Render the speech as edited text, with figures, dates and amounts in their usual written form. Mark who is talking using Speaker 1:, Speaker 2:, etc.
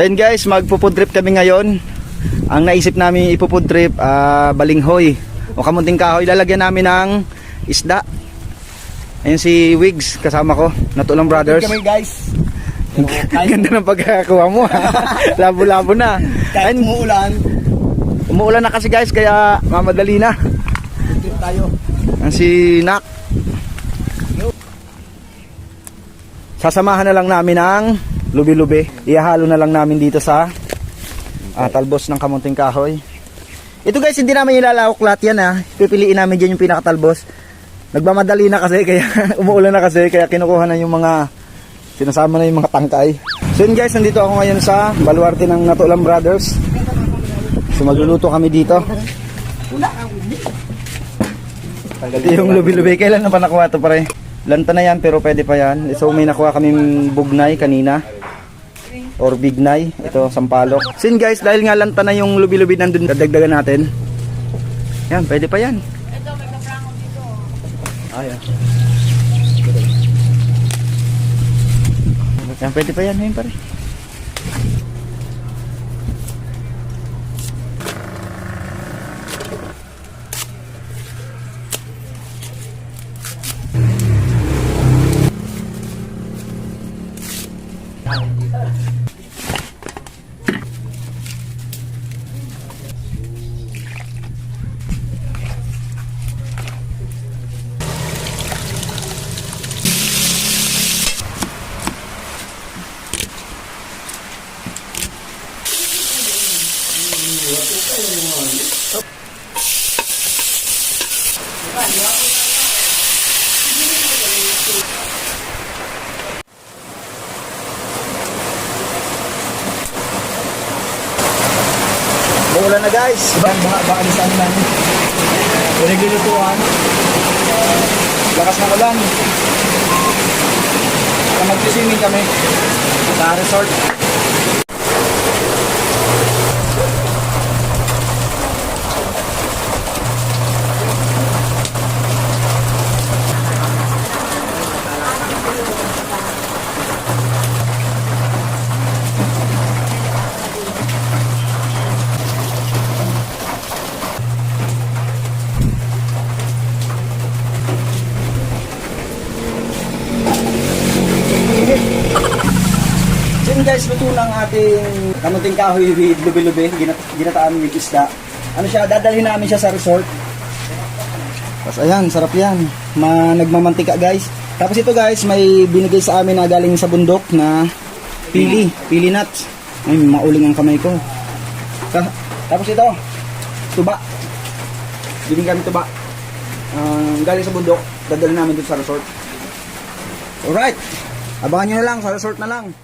Speaker 1: So yun guys, magpo-food trip kami ngayon. Ang naisip namin ipo-food trip, balinghoy o kamunting kahoy. Lalagyan namin ng isda. Ayun si Wigs, kasama ko, Natulang Brothers.
Speaker 2: Kami guys.
Speaker 1: Ganda ng pagkakakuha mo. Labo-labo na.
Speaker 2: Kahit umuulan,
Speaker 1: Umuulan na kasi guys, kaya mamadali na.
Speaker 2: trip tayo.
Speaker 1: Ang si Nak. Sasamahan na lang namin ang lubi-lubi. Ihahalo na lang namin dito sa talbos ng kamunting kahoy. Ito guys, hindi namin ilalawak lahat yan ha. Pipiliin namin dyan yung pinakatalbos. Nagmamadali na kasi, kaya umuulan na kasi, kaya kinukuha na yung mga, sinasama na yung mga tangkay. So yun guys, nandito ako ngayon sa baluarte ng Natulang Brothers. So magluluto kami dito. Ito yung lubi-lubi. Kailan na pa nakuha ito pare? Lanta na yan pero pwede pa yan. So may nakuha kaming bugnay kanina. Or bignay. Ito, sampalok. So yun guys, dahil nga lanta na yung lubi-lubi nandun, dadagdagan natin. Yan, pwede pa yan. Ayan. Yan, pwede pa yan ngayon pare. Uulan na guys.
Speaker 2: Baka di saan namin.
Speaker 1: Pinaglulutuan. Lakas ng ulan. Mag-swimming kami sa resort. Guys, luto ng ating kamunting kahoy with lubi-lubi, ginataan with isda. Ano siya, dadalhin namin siya sa resort. Tapos ayan, sarap yan. Nagmamantika guys. Tapos ito guys, may binigay sa amin na galing sa bundok na pili nuts. Ay, mauling ang kamay ko. Tapos ito, tuba. Binigay kami tuba. Galing sa bundok, dadalhin namin dito sa resort. Alright, abangan nyo na lang, sa resort na lang.